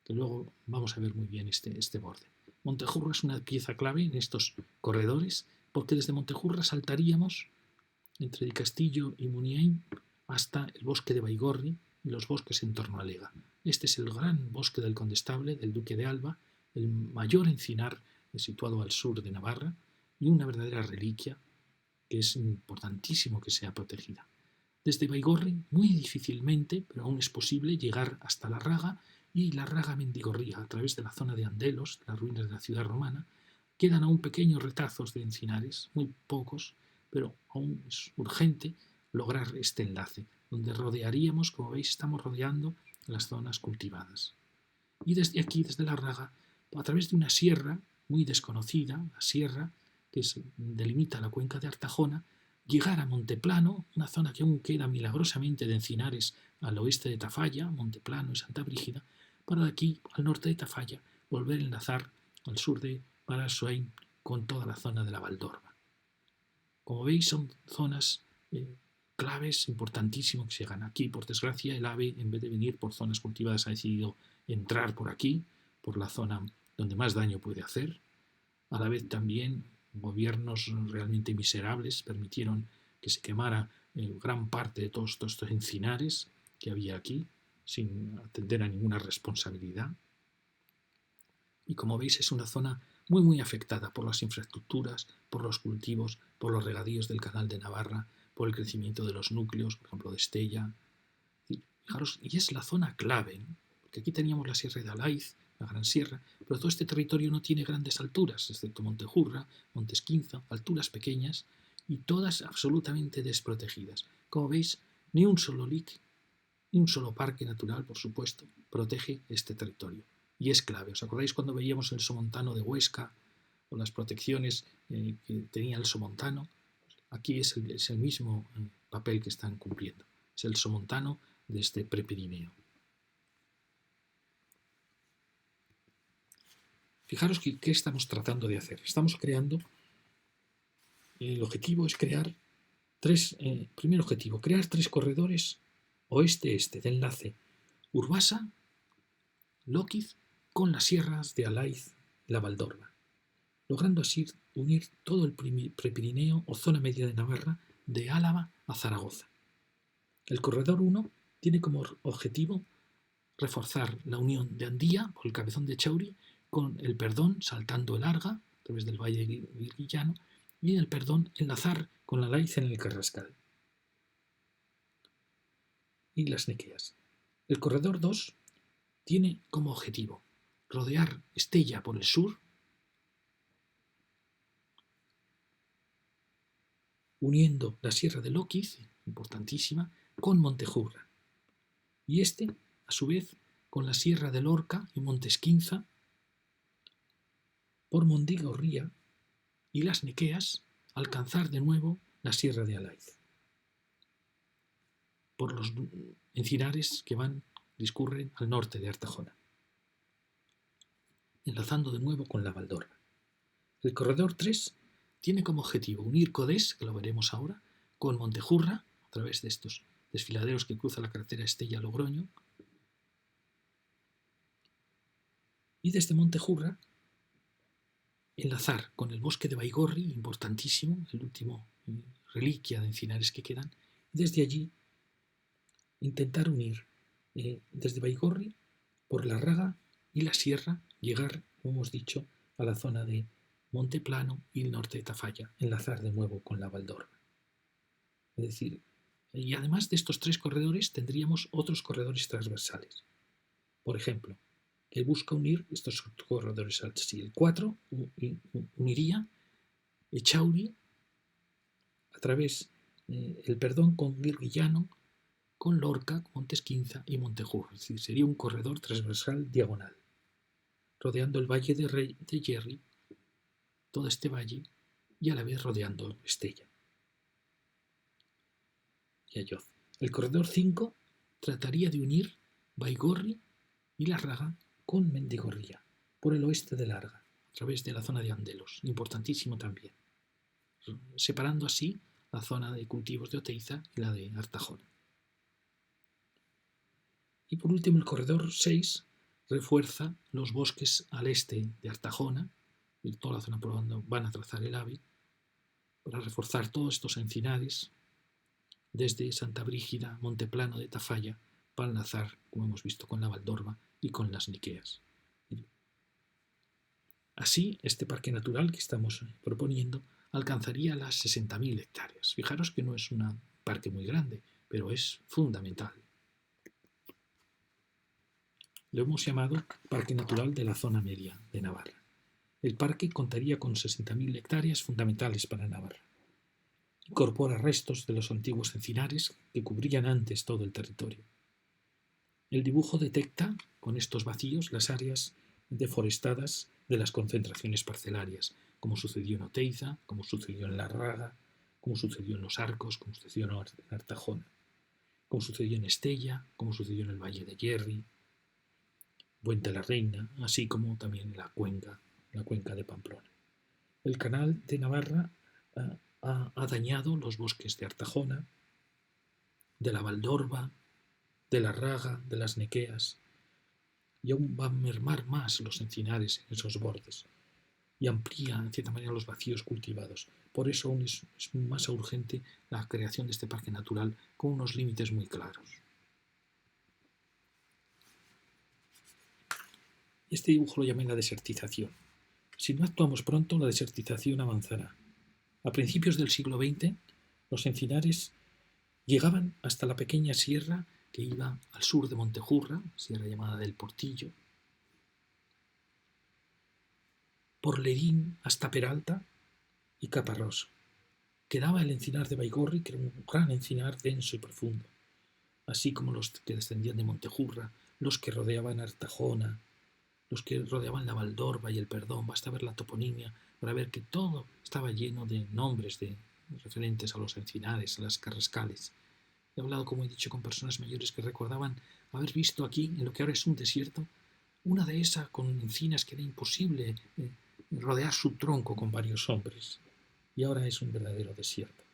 que luego vamos a ver muy bien este borde. Montejurra es una pieza clave en estos corredores, porque desde Montejurra saltaríamos entre el Castillo y Muniain hasta el bosque de Baigorri y los bosques en torno a Lega. Este es el gran bosque del Condestable, del Duque de Alba, el mayor encinar situado al sur de Navarra y una verdadera reliquia que es importantísimo que sea protegida. Desde Baigorri, muy difícilmente, pero aún es posible, llegar hasta la Raga y la Raga Mendigorría, a través de la zona de Andelos, las ruinas de la ciudad romana. Quedan aún pequeños retazos de encinares, muy pocos, pero aún es urgente lograr este enlace, donde rodearíamos, como veis, estamos rodeando las zonas cultivadas. Y desde aquí, desde la Raga, a través de una sierra muy desconocida, la sierra que delimita la cuenca de Artajona, llegar a Monteplano, una zona que aún queda milagrosamente de encinares al oeste de Tafalla, Monteplano y Santa Brígida, para de aquí, al norte de Tafalla, volver a enlazar al sur de Parassuain con toda la zona de la Valdorba. Como veis, son zonas claves importantísimas que se llegan aquí. Por desgracia, el AVE, en vez de venir por zonas cultivadas, ha decidido entrar por aquí, por la zona donde más daño puede hacer. A la vez también gobiernos realmente miserables permitieron que se quemara gran parte de todos estos encinares que había aquí, sin atender a ninguna responsabilidad. Y como veis, es una zona muy afectada por las infraestructuras, por los cultivos, por los regadíos del Canal de Navarra, por el crecimiento de los núcleos, por ejemplo de Estella. Fijaros, y es la zona clave, ¿no? Porque aquí teníamos la Sierra de Alaiz, la Gran Sierra, pero todo este territorio no tiene grandes alturas, excepto Montejurra, Monte Esquinza, alturas pequeñas y todas absolutamente desprotegidas. Como veis, ni un solo LIC, ni un solo parque natural, por supuesto, protege este territorio. Y es clave. ¿Os acordáis cuando veíamos el Somontano de Huesca o las protecciones que tenía el Somontano? Aquí es el mismo papel que están cumpliendo. Es el Somontano de este Prepirineo. Fijaros qué estamos tratando de hacer. Estamos creando, el objetivo es crear primer objetivo, crear tres corredores oeste-este de enlace Urbasa, Lóquiz, con las sierras de Alaiz y la Valdorba, logrando así unir todo el Prepirineo o zona media de Navarra de Álava a Zaragoza. El corredor 1 tiene como objetivo reforzar la unión de Andía por el Cabezón de Chauri con el Perdón saltando el Arga a través del Valle Virguillano y en el Perdón enlazar con la Laiz en el Carrascal y las Nequeas. El corredor 2 tiene como objetivo rodear Estella por el sur, uniendo la Sierra de Lóquiz, importantísima, con Montejurra, y a su vez, con la Sierra de Lorca y Monte Esquinza, por Mendigorría, y las Niqueas alcanzar de nuevo la sierra de Alaiz, por los encinares que discurren al norte de Artajona, enlazando de nuevo con la Valdorba. El corredor 3 tiene como objetivo unir Codés, que lo veremos ahora, con Montejurra, a través de estos desfiladeros que cruzan la carretera Estella-Logroño, y desde Montejurra enlazar con el bosque de Baigorri, importantísimo, el último reliquia de encinares que quedan, y desde allí intentar unir desde Baigorri por la Raga y la Sierra, llegar, como hemos dicho, a la zona de Monteplano y el norte de Tafalla, enlazar de nuevo con la Valdorba. Es decir, y además de estos 3 corredores tendríamos otros corredores transversales. Por ejemplo, que busca unir estos corredores así. El 4 uniría Echauri a través el Perdón con Guirguillano, con Lorca, Montesquinza y Montejurra. Es decir, sería un corredor transversal diagonal, rodeando el valle de Yerri, todo este valle, y a la vez rodeando Estella y Ayoz. El corredor 5 trataría de unir Baigorri y la Raga con Mendigorría, por el oeste de Larga, a través de la zona de Andelos, importantísimo también, separando así la zona de cultivos de Oteiza y la de Artajona. Y por último, el corredor 6 refuerza los bosques al este de Artajona, y toda la zona por donde van a trazar el AVE, para reforzar todos estos encinares desde Santa Brígida, Monteplano de Tafalla, para enlazar, como hemos visto, con la Valdorba y con las Niqueas. Así, este parque natural que estamos proponiendo alcanzaría las 60.000 hectáreas. Fijaros que no es un parque muy grande, pero es fundamental. Lo hemos llamado Parque Natural de la Zona Media de Navarra. El parque contaría con 60.000 hectáreas fundamentales para Navarra. Incorpora restos de los antiguos encinares que cubrían antes todo el territorio. El dibujo detecta, con estos vacíos, las áreas deforestadas de las concentraciones parcelarias, como sucedió en Oteiza, como sucedió en La Raga, como sucedió en Los Arcos, como sucedió en Artajona, como sucedió en Estella, como sucedió en el Valle de Yerri, Puente la Reina, así como también en la cuenca de Pamplona. El canal de Navarra ha dañado los bosques de Artajona, de la Valdorba, de la Raga, de las Nequeas, y aún va a mermar más los encinares en esos bordes y amplía en cierta manera los vacíos cultivados. Por eso aún es más urgente la creación de este parque natural con unos límites muy claros. Este dibujo lo llamé la desertización. Si no actuamos pronto, la desertización avanzará. A principios del siglo XX, los encinares llegaban hasta la pequeña sierra que iba al sur de Montejurra, sierra llamada del Portillo, por Lerín hasta Peralta y Caparrós. Quedaba el encinar de Baigorri, que era un gran encinar denso y profundo, así como los que descendían de Montejurra, los que rodeaban Artajona, los que rodeaban la Valdorba y el Perdón. Basta ver la toponimia para ver que todo estaba lleno de nombres referentes a los encinares, a las carrascales. He hablado, como he dicho, con personas mayores que recordaban haber visto aquí, en lo que ahora es un desierto, una dehesa con encinas que era imposible rodear su tronco con varios hombres. Y ahora es un verdadero desierto.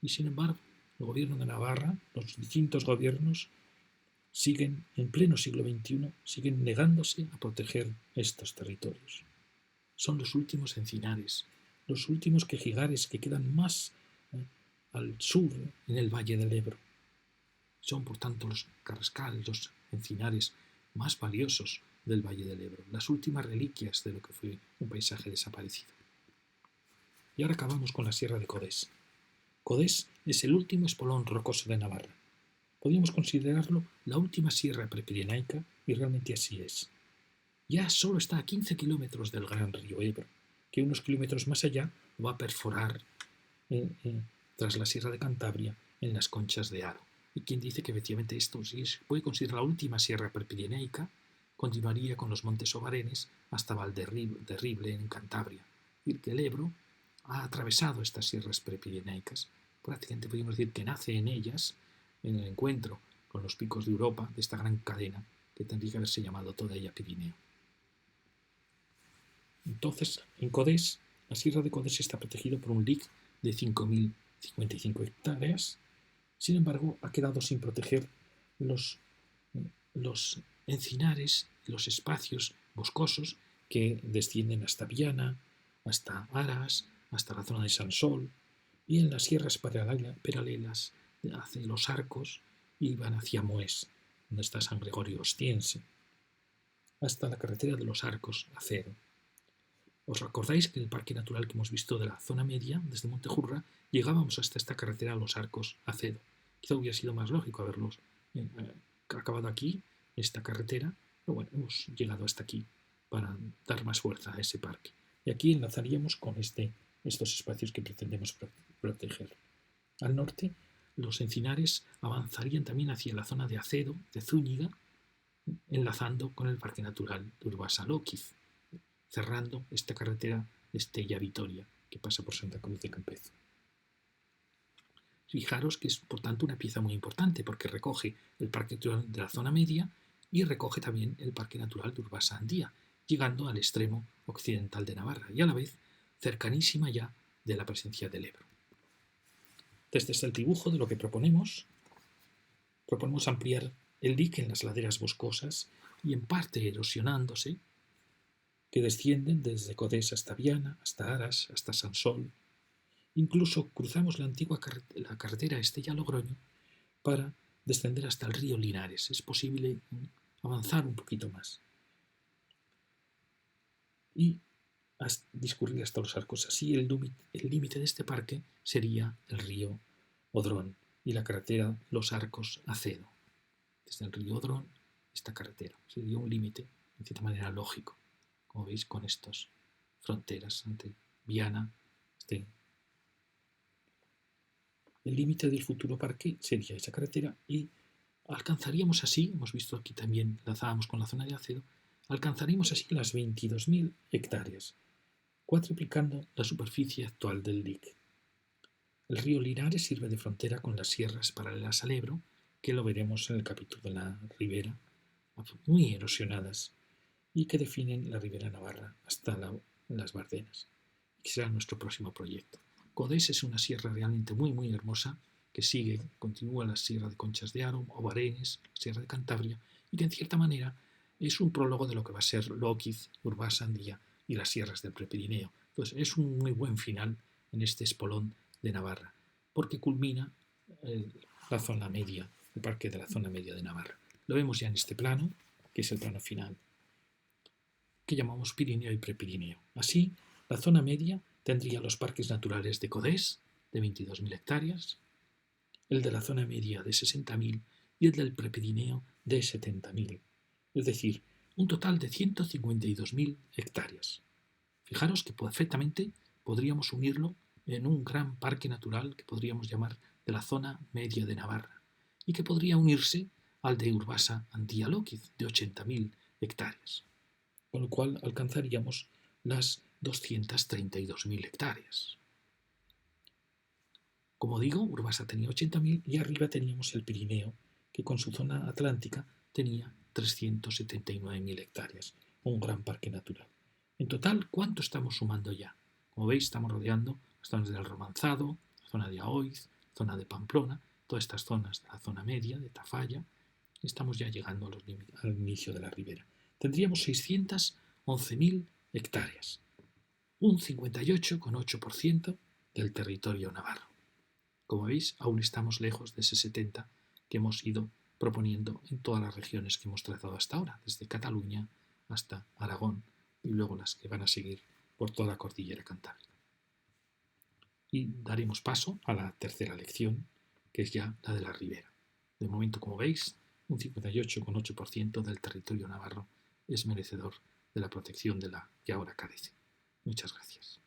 Y sin embargo, el gobierno de Navarra, los distintos gobiernos, siguen, en pleno siglo XXI, siguen negándose a proteger estos territorios. Son los últimos encinares, los últimos quejigares que quedan más al sur, en el Valle del Ebro. Son, por tanto, los carrascales, los encinares más valiosos del Valle del Ebro, las últimas reliquias de lo que fue un paisaje desaparecido. Y ahora acabamos con la Sierra de Codés. Codés es el último espolón rocoso de Navarra. Podríamos considerarlo la última sierra prepirenaica, y realmente así es. Ya solo está a 15 kilómetros del gran río Ebro, que unos kilómetros más allá va a perforar tras la Sierra de Cantabria en las Conchas de Haro. Y quien dice que efectivamente esto sí se puede considerar la última sierra prepirenaica, continuaría con los montes Obarenes hasta Valderrible en Cantabria, decir que el Ebro ha atravesado estas sierras prepirenaicas. Prácticamente podríamos decir que nace en ellas, en el encuentro con los picos de Europa, de esta gran cadena que tendría que haberse llamado toda ella Pirineo. Entonces, en Codés, la sierra de Codés está protegida por un LIC de 5.055 hectáreas. Sin embargo, ha quedado sin proteger los encinares, los espacios boscosos que descienden hasta Viana, hasta Aras, hasta la zona de Sansol, y en las sierras paralelas hacia los Arcos y van hacia Moés, donde está San Gregorio Ostiense, hasta la carretera de los Arcos, Acedo. ¿Os recordáis que en el parque natural que hemos visto de la zona media, desde Montejurra, llegábamos hasta esta carretera a los Arcos, Acedo? Quizá hubiera sido más lógico haberlos acabado aquí, esta carretera, pero bueno, hemos llegado hasta aquí para dar más fuerza a ese parque. Y aquí enlazaríamos con estos espacios que pretendemos proteger. Al norte, los encinares avanzarían también hacia la zona de Acedo, de Zúñiga, enlazando con el Parque Natural de Urbasa-Lóquiz, cerrando esta carretera Estella-Vitoria, que pasa por Santa Cruz de Campezo. Fijaros que es, por tanto, una pieza muy importante, porque recoge el Parque Natural de la zona media y recoge también el Parque Natural de Urbasa-Andía, llegando al extremo occidental de Navarra y a la vez cercanísima ya de la presencia del Ebro. Desde este dibujo de lo que proponemos ampliar el dique en las laderas boscosas y en parte erosionándose, que descienden desde Codés hasta Viana, hasta Aras, hasta Sansol. Incluso cruzamos la antigua la carretera Estella-Logroño para descender hasta el río Linares. Es posible avanzar un poquito más y discurrir hasta los Arcos. Así el límite de este parque sería el río Odrón y la carretera Los Arcos Acedo. Desde el río Odrón, esta carretera sería un límite, de cierta manera, lógico, como veis, con estas fronteras entre Viana. El límite del futuro parque sería esa carretera y alcanzaríamos así, hemos visto aquí también, lanzábamos con la zona de Acedo, alcanzaríamos así las 22.000 hectáreas, cuatriplicando la superficie actual del dique. El río Linares sirve de frontera con las sierras paralelas al Ebro, que lo veremos en el capítulo de la ribera, muy erosionadas, y que definen la ribera navarra hasta las Bardenas, que será nuestro próximo proyecto. Codés es una sierra realmente muy, muy hermosa, que continúa la sierra de Conchas de Aro, Obarenes, sierra de Cantabria, y que en cierta manera es un prólogo de lo que va a ser Lóquiz, Urbasa, Andía y las sierras del Prepirineo. Entonces es un muy buen final en este espolón de Navarra, porque culmina la zona media, el parque de la zona media de Navarra. Lo vemos ya en este plano, que es el plano final, que llamamos Pirineo y Prepirineo. Así, la zona media tendría los parques naturales de Codés, de 22.000 hectáreas, el de la zona media de 60.000 y el del Prepirineo de 70.000, es decir, un total de 152.000 hectáreas. Fijaros que perfectamente podríamos unirlo en un gran parque natural que podríamos llamar de la zona media de Navarra y que podría unirse al de Urbasa-Andía-Lóquiz de 80.000 hectáreas, con lo cual alcanzaríamos las 232.000 hectáreas. Como digo, Urbasa tenía 80.000 y arriba teníamos el Pirineo, que con su zona atlántica tenía 379.000 hectáreas, un gran parque natural. En total, ¿cuánto estamos sumando ya? Como veis, estamos rodeando las zonas del Romanzado, la zona de Aoiz, zona de Pamplona, todas estas zonas de la zona media, de Tafalla, y estamos ya llegando al inicio de la ribera. Tendríamos 611.000 hectáreas, un 58,8% del territorio navarro. Como veis, aún estamos lejos de ese 70% que hemos ido proponiendo en todas las regiones que hemos trazado hasta ahora, desde Cataluña hasta Aragón y luego las que van a seguir por toda la cordillera cantábrica. Y daremos paso a la tercera lección, que es ya la de la ribera. De momento, como veis, un 58,8% del territorio navarro es merecedor de la protección de la que ahora carece. Muchas gracias.